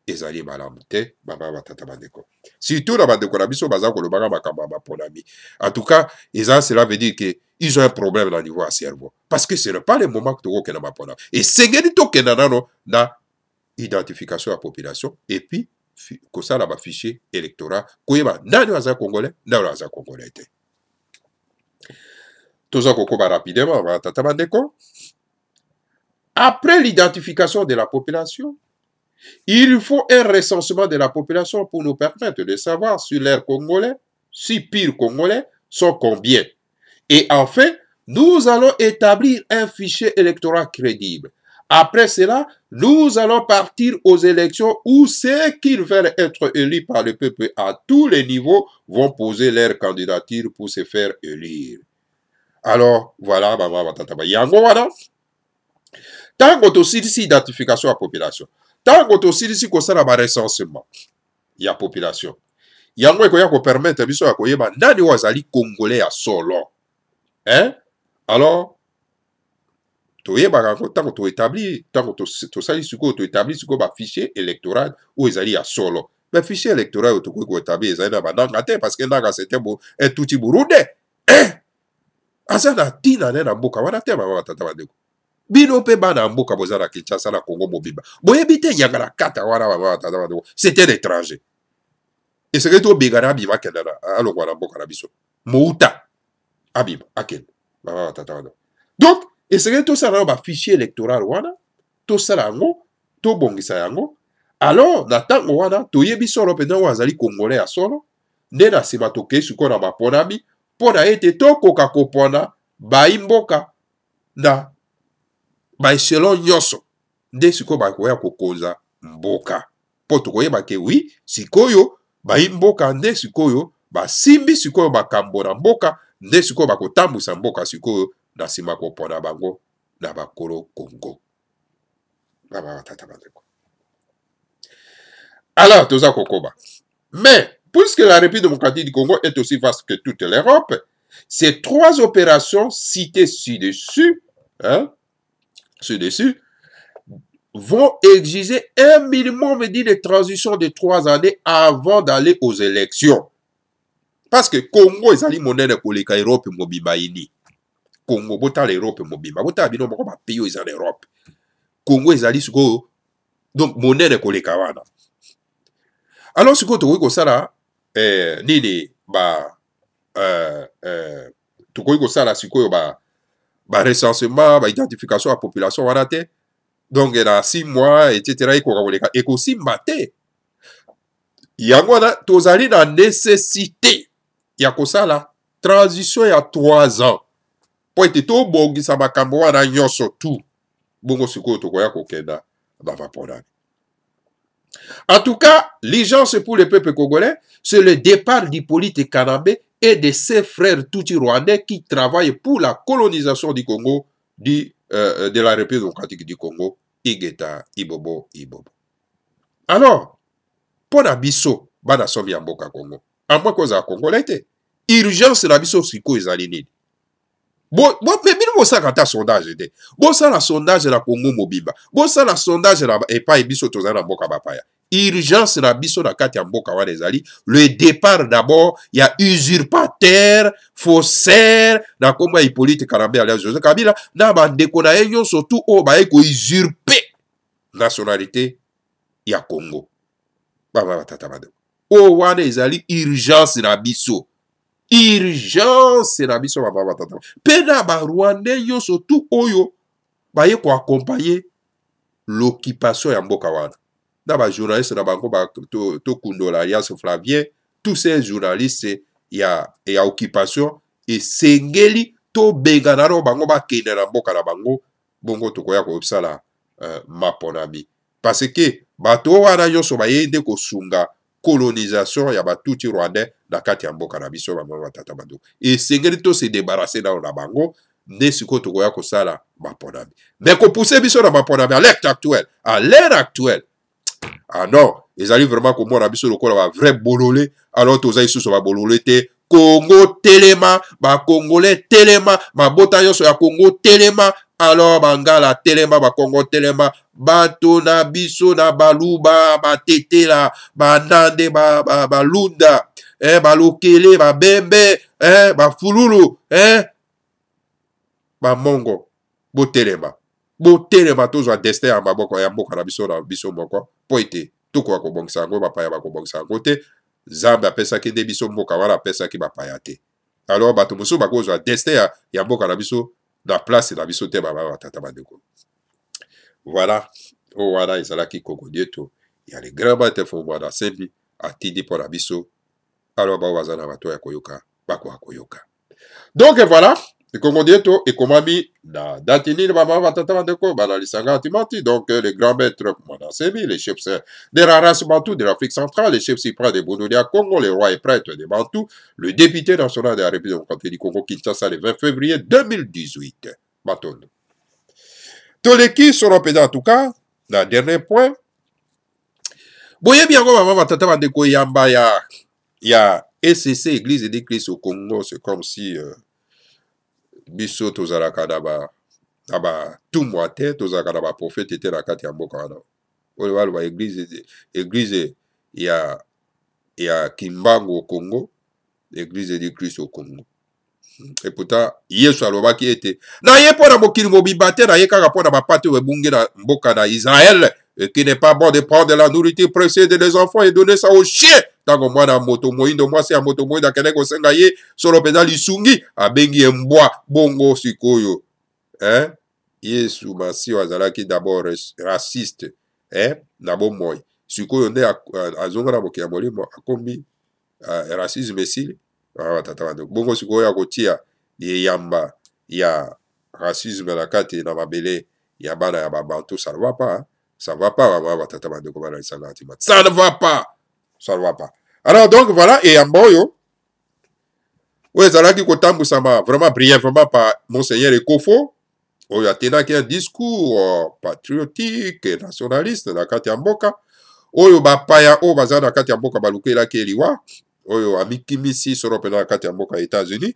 Ezali malamu te, baba batata bandeko. Surtout na bandeko na biso baza kolobaka makambo ya maponami. En tout cas, cela veut dire que ils ont un problème au niveau à cerveau. Parce que ce n'est pas le moment que tu as un maponami. Et c'est que na identification de la population. Et puis, comme ça, là, fichier électoral. Koyeba, nani waza congolais, nani waza congolais te. Tout ça, rapidement, batata bandeko. Après l'identification de la population, il faut un recensement de la population pour nous permettre de savoir si l'air congolais, si pire congolais, sont combien. Et enfin, nous allons établir un fichier électoral crédible. Après cela, nous allons partir aux élections où ceux qui veulent être élus par le peuple à tous les niveaux vont poser leur candidature pour se faire élire. Alors, voilà, maman, tataba, yango wana. Tango to si identification à population. Tango to si kosala ba recensement ya population. Yango ekoya ko permettre biso ya koyeba nani wazali congolais ya solo. Hein? Alors, toyeba ko tango to établi, tango to sali siko to établi siko ba fichier électoral ou ezali ya solo. Mais fichier électoral to ko établi ezali na bananga te parce que nanga c'était bon un tout petit burude. Hein? Azana tina na mboka wana te ba tata bandeko. Bino pe bana mboka bozala Kinshasa na Congo mobimba. Boyebi te nyangala kata wana ba tata bandeko. C'était l'étranger. Et c'est que to bigara bima kendana alongwa na mboka na biso. Mouta abima aken. Ba tata bandeko. Donc, et c'est que tout ça na fichier électoral wana, tout ça yango, to bongisa yango. Alors, na tango wana toyebi solo pena wazali congolais a solo. Nde na sima toke suko na baponami pona ete tokoka kopona baimboka na ba echelon nyonso nde sikoyo bakoya kokonza mboka po tokoyeba ke wi sikoyo baimboka nde sikoyo basimbi sikoyo makambo na mboka nde sikoyo bakotambusa mboka sikoyo na nsima kopona bango na bakolo Congo. Alors toza kokoba. Mais puisque la République démocratique du Congo est aussi vaste que toute l'Europe, ces trois opérations citées ci-dessus, hein, ci-dessus, vont exiger un minimum de transition de 3 années avant d'aller aux élections. Parce que Congo est allé monnaie pour les Europe mobimba ini. Congo bota l'Europe mobimba, bota bino moko ba pays en Europe. Congo est allé suko donc monnaie pour les kawana. Alors suko to ko sala nini ba to ko sala suko ba recensement, ba identification à la population wana te. Donc, il y a 6 mois, etc. Et aussi, maté. Il y a la nécessité. Il y a ça la transition il y a 3 ans. Pour être tout bon, ça va camboire dans yon surtout. Bon, ce que tu vois, kokenda, en tout cas, l'urgence pour le peuple congolais, c'est le départ d'Hippolyte Kanambe et de ses frères Tutsi rwandais qui travaillent pour la colonisation du Congo, de la République démocratique du Congo, Igeta, Ibobo. Alors, pour la biso, bana sobi ya mboka Congo. En moins cause à Congolais, urgence la biso siko ezali nini. Mais bino bosaka ta sondage de. Bosala sondage la Congo mobimba. Bosala sondage la epa biso toza na mboka bapaya. Urgence la biso na kati ya mboka wana ezali. Le départ d'abord, il y a usurpateur, faussaire, na komba Hippolyte Kanambe alias Joseph Kabila, na bandeko na yenyo surtout o ba eko usurper nationalité ya Congo. Baba tata bado. O wana ezali urgence na biso. Urgence na biso baba tata. Pena ba Rwandais yo surtout oyo ba yeko accompagner l'occupation ya mboka wana. D'abord, journalistes, to Kundola, Alias Flavien, tous ces journalistes, il y a occupation, et Sengeli, to Beganaro, Bango, Bakene, Boka, Bango, Bongo, Tokoya, Kopsala, Maponami. Parce que, Bato, Arayo, Sobaye, de Kosunga, colonisation ya batuti rwandais na kati ya mboka na biso bamama batata bandeko esengeli to se débarrasser nano na bango nde sikoyo tokoya kosala baponami mais kopousse biso na baponami à l'heure actuelle ah non ezali vraiment komona biso lokola ba vrai bololé alors toza lisusu ba bololé te Congo telema ba congolais telema mabota nyonso ya Congo telema alors bangala telema ba Congo telema bato na biso na baluba batetela banande balunda balokele babembe bafululu bamongo botelema tozwa destin ya maboko ya mboka na biso moko po ete tokoka kobongisa yango bapaya bakobongisa yango te Nzambe apesaki nde biso mboka wana apesaki bapaya te alors bato mosusu bakozwa destin ya mboka na biso na place na biso te baba batata bandeko voilà oyo wana ezalaki kokodi eto ya le grand maître Fumba na Sembi atindi mpo na biso alors bao baza na bato ya koyoka bakoka koyoka donc voilà ekongodi eto ekomami na date nini baba batata bandeko bana lisanga atimati donc les grands maîtres Fumba na Sembi les chefs de la race bantou de l'Afrique centrale les chefs suprêmes des Bononia Congo les rois et prêtres des Bantous le député national de la République démocratique du Congo Kinshasa le 20 février 2018 batondo toleki solo peda en tout cas na dernier point boyebi yango baba batata bandeko yamba ya ECC église de Christ au Congo c'est comme si biso tozalaka na ba tumwa te tozalaka na ba prophète te na kati ya mboka wana oyo walo ba église ya Kimbangu au Congo église de Christ au Congo et pourtant Yesu alobaki ete na ye mpo na mokili mobimba te na ye kaka mpo na bapate oyo ebungi na mboka na Israël et qui n'est pas bon de prendre de la nourriture précieuse des enfants et donner ça aux chiens ntango mwana moto moyindo mwasi ya moto moyindo akende kosenga ye solo mpenza lisungi abengi ye mbwa bongo sikoyo Yesu masiyo azalaki d'abord raciste na bomoi sikoyo nde azonga na mokili ya molimo akombi racisme esili bongo sikoyo ya kotia yamba ya racisme na kati na mabele ya bana ya babantu ça ne va pas ça ne va pas baba batata bandeko bana lisanga atima ça ne va pas alors donc voilà et yamba oyo ezalaki kotambwisama vraiment brièvement par monseigneur Ekofo oyo atenaki un discours patriotique et nationaliste na kati ya mboka oyo bapaya oyo baza na kati ya mboka balukelaki eliwa oyo amikimisi solo pena na kati ya mboka ya États-Unis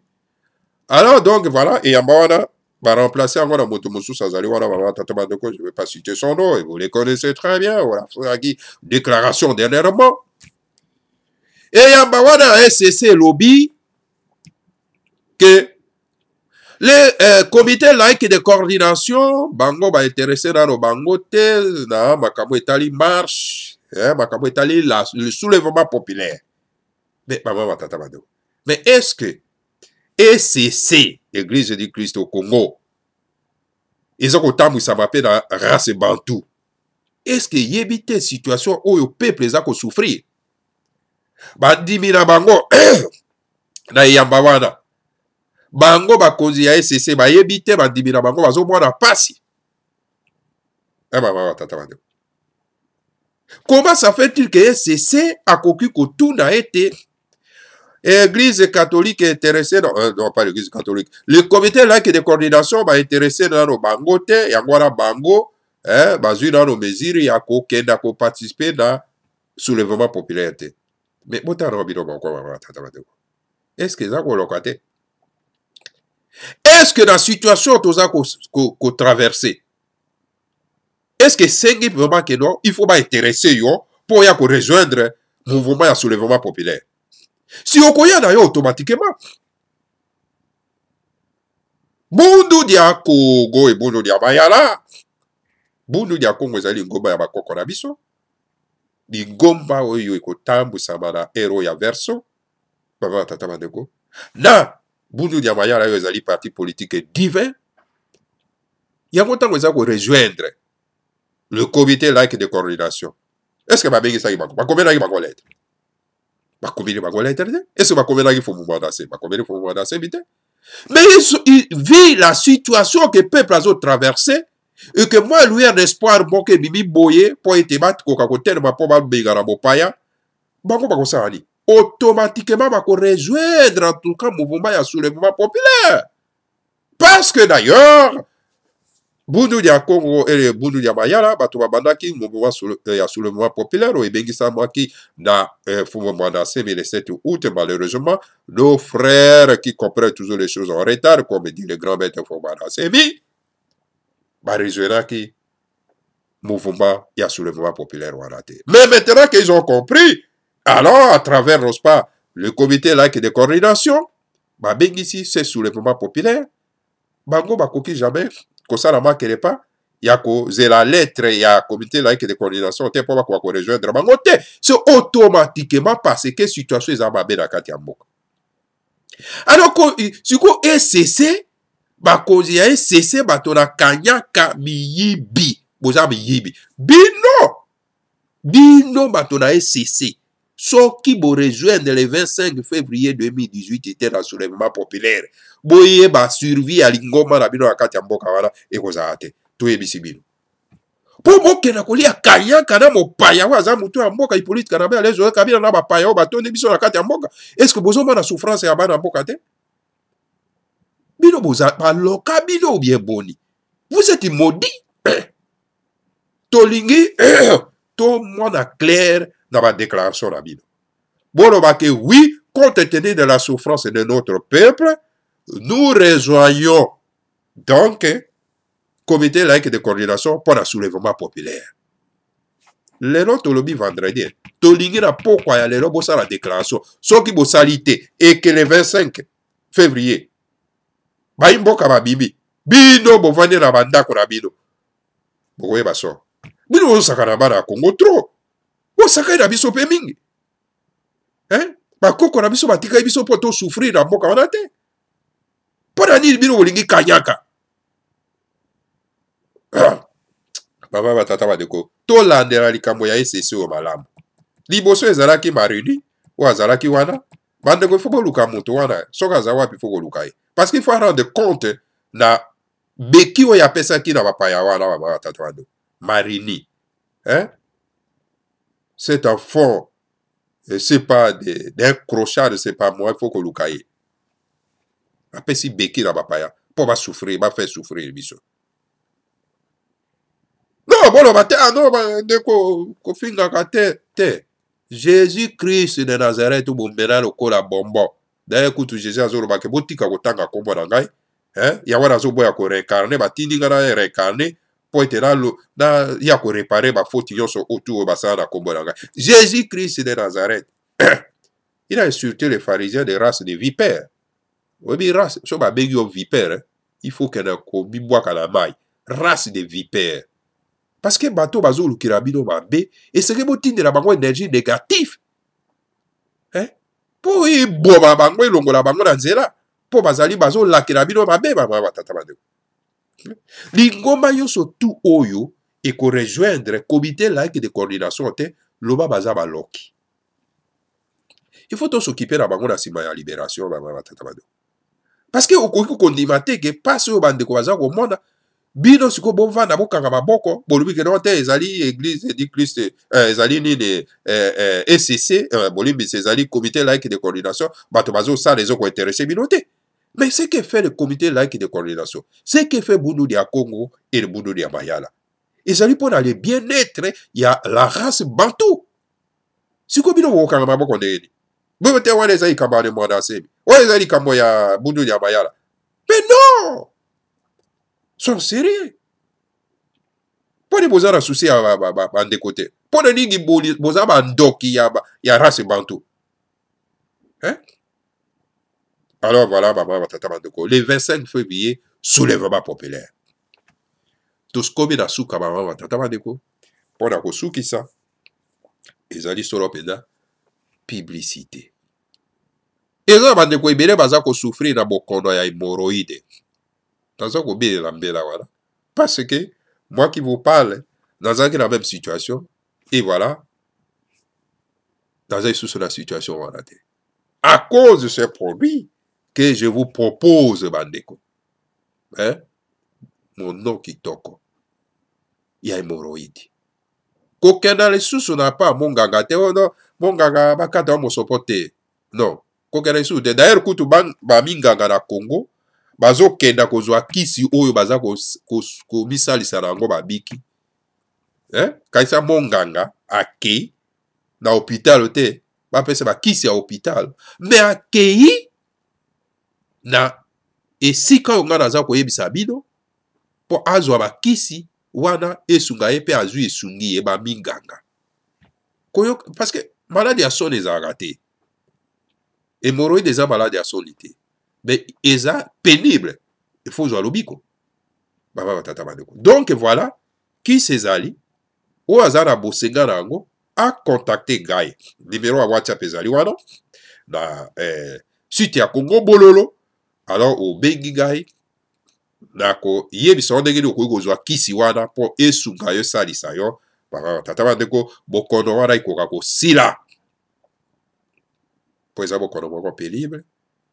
alors donc voilà et yamba wana remplacer encore dans moto mosusu azali wana baba tata bandeko je vais pas citer son nom et vous les connaissez très bien voilà qui déclaration dernièrement et yamba wana SCC lobby que les comités laïcs de coordination bango ba intéressé dans bango te na makambo etali marche makambo etali le soulèvement populaire mais baba tata bandeko mais est-ce que ECC, Église du Christ au Congo, ils ont autant de na race bantou. Est-ce que yébite situation où le peuple les a souffrir? Bandimi na bango na yambawana. Bango bakonzi ya ECC ba yébite bandimi na bango bazo mwana pasi. Comment ça fait-il que ECC a koki kotuna été Église catholique intéressée non pas l'église catholique le comité laïque de coordination va intéresser dans nos bango te yangwana bango bazui dans nos mesures ya kokenda ko participer dans soulèvement populaire te mais botana bino bango mama tata bateko est-ce que ça ko lokate est-ce que dans situation toza ko traverser est-ce que sengi vraiment que non il faut pas intéresser yo pour ya ko rejoindre mouvement ya soulèvement populaire si okoya na yo automatiquement bundu dia Congo et bundu dia Mayala bundu dia Congo ezali ngomba ya bakoko na biso ngomba oyo ekotambwisama na ero ya verso baba tata bandeko na bundu dia Mayala oyo ezali parti politique divin yango ntango eza ko rejoindre le comité laïque de coordination est-ce que babengisaki bango bakomelaki bango lettre bakomeli bango lettre te est-ce que bakomelaki Fumba na Sembi bakomeli Fumba na Sembi te mais il vit la situation que le peuple a traversé et que moi lui un espoir bon que bimi boye pour être bat koka ko tellement pour ba benga na bopaya bango bakosala nini automatiquement bakorejoindre en tout cas mouvement ya soulèvement populaire. Parce que d'ailleurs bundu ya Congo et bundu ya Mayala bato babandaki mouvement ya soulèvement populaire oyo ebengisamaki na mois de le 7 août. Malheureusement nos frères qui comprennent toujours les choses en retard, comme dit le grand maître Fumana Semi, barejoindaki mouvement ya soulèvement populaire wana te. Mais maintenant qu'ils ont compris, alors à travers, n'est-ce pas, le comité laïque de coordination, babengisi ce soulèvement populaire, bango bakoki jamais kosala makele pas ya kozela lettre ya comité laïque de coordination te po bako rejoindre bango te, c'est automatiquement parce que situation eza mabe na kati ya mboka. Alors siko ECC bakonzi ya ECC bato na kanyaka miyibi boza miyibi bino bato na ECC soki bo rejoindre le 25 février 2018 était na soulèvement populaire boye ba survie ya lingoma na bino na kati ya mboka wana ekozala te toyebisi bino po bokenda kolia kanyaka na mopaya oyo aza motu ya mboka ipolitika na be alezo kabila na bapaya oyo batondi biso na kati ya mboka. Est-ce que bozomona souffrance ya bana mboka te? Bino boza baloka bino bien boni, vous êtes maudit. Tolingi to mona clair dans ma déclaration na bino bolobake oui, compte tenu de la souffrance de notre peuple, nous rejoignons donc comité laïque de coordination pour le soulèvement populaire. Lelo tolobi vendredi tolingi na pokwa ya lelo bosa la déclaration soki bosali te et que le 25 février bayimboka babimi bino bovandi na bandako na bino bokoyeba so bino bozosaka na bana ya Congo trop bosakai na biso mpe mingi bakoko na biso batikai biso mpo tosouffrir na mboka wana te mpo na nini bino bolingi kanyaka. Baba batata badeko tolandela likambo ya ECC oyo malamu. Liboso ezalaki Maruni oyo azalaki wana bandeko ifo boluka moto wana soki aza wapi ifo koluka ye parce qu'il faut rendre compte na beki oyo apesaki na bapaya wana baba batata badeko Marini c'est un fond, c'est pas d'un crochard, c'est pas moi, il faut que l'oukaye. Après si beki na bapaya pour ba souffrir, ba faire souffrir biso. Non, bon ba te non ba de ko finga ka te. Jésus-Christ de Nazareth ou bombera lokola bombo. D'ailleurs kutu Jésus azolo ba ke botika kotanga kombo na ngai, ya wana zo boya ko réincarner ba tindinga na réincarner. Pour être là, il y a qu'on réparer ma faute autour de Jésus-Christ de Nazareth. Il a insulté les pharisiens de race de vipères. Oui, race, il faut qu'il y ait un race de vipères. Parce que bateau bazou qui rabino mabe et c'est que botin de la bango énergie négative. Pour y boba bango longo la bango na nzela pour bazali bazou la qui rabino mabe ba tata bade. Lingoma yoso tout oyo et ko rejoindre comité laïque de coordination te loba baza baloki. Il faut s'occuper na bango na sima ya libération ba tata bade. Parce que okoki kondimate ke passe yo bande ko baza ko mona bino siko bovanda bokanga maboko bolubi ke non te ezali église di Christ ezali nini ECC bolubi ezali comité laïque de coordination bato bazo sa les ko intéressé bino te. Mais ce que fait le comité laïque de coordination, ce que fait Bundu à Congo et le Bundu à Mayala, ils allaient pour le bien-être, il y a la race bantou. Si comme ils ont aucun mabo qu'on est, vous mettez où les aïe kamane mondassé, où les aïe kamoya Bundu à Mayala. Mais non! Sont sérieux. Pour les beaux-arts associés à des côtés. Pour les ningi beaux-arts bandoki ya race bantou. Hein? Alors voilà, le 25 février, soulèvement populaire. Tout ce qu'on a sous Kamama, pour la souki ça, ils ont dit sur l'opéda, publicité. Et là, bande ko ibere baza ko souffrir na bokono ya hémorroïde. Dans ko bien lambela voilà. Parce que moi qui vous parle dans la même situation et voilà dans la situation voilà. À cause de ce produit que je vous propose, bandeko. Mon nom qui toko. Il y a hémorroïde. kokenda lisusu na pa monganga te ono monganga bakata mosopo te non kokenda lisusu te d'ailleurs kutu baminganga na Congo bazokenda kozwa kisi oyo baza komisalisa na yango babiki kaisa monganga ake na hôpital te bapesa bakisi ya hôpital me akei na esika oyo nga naza koyebisa bino mpo azwa bakisi wana esunga ye mpe azwi esungi ye baminganga parce que maladi ya soni ezalaka te hémorroïde eza maladi ya soni te mais eza pénible il faut ozwa lobiko baba batata bandeko donc voilà kisi ezali oyo aza na bosenga na yango acontacte ngai numéro ya whatsapp ezali wana na site ya Congo Bololo alors obengi ngai nakoyebisa yo ndenge nini okoki kozwa kisi wana mpo esunga yo esalisa yo tata bandeko bokono wana ekoka kosila mpo eza bokono moko pénible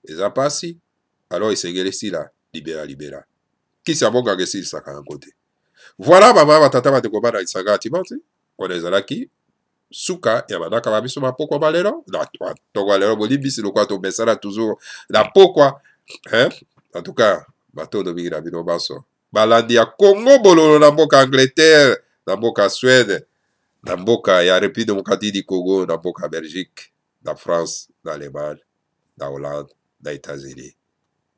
eza mpasi alors esengeli esila libera kisi ya monganga esilisaka yango te voilà bama batata bandeko bana lisanga ya Timoti wana ezalaki suka ya banaka ba biso bapokwa balelo na ntongo lelo bolimbisi lokwa tomesana toujours na pokwa en tout cas batondo mingi na bino baso balandi ya Congo Bololo na mboka Angleterre na mboka Suède na mboka ya République démocratique du Congo na mboka Belgique na France na Allemagne na Hollande na États-Unis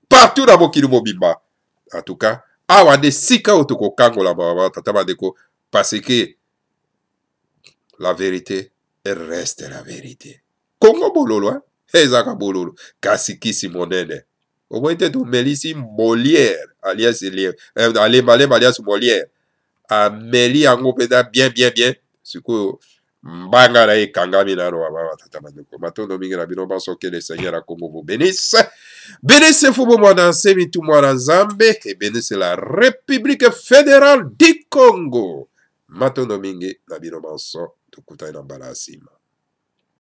partout na mokili mobimba en tout cas awa nde sika oyo tokokangola baba tata bandeko parce que la vérité elle reste la vérité Congo Bololo ezaka bololo kasi kisi monene au moins te tomelisi Molière alias Alembalem alias Molière ameli yango mpenza bien sikoyo mbanga na ekangami nano baba tata bandeko matondo mingi na bino banso que le Seigneur a Congo vous bénisse bénissez fubo mwana nsemi tu mwana nzambe et bénissez la République fédérale du Congo matondo mingi na bino banso tokutani na mbala ya nsima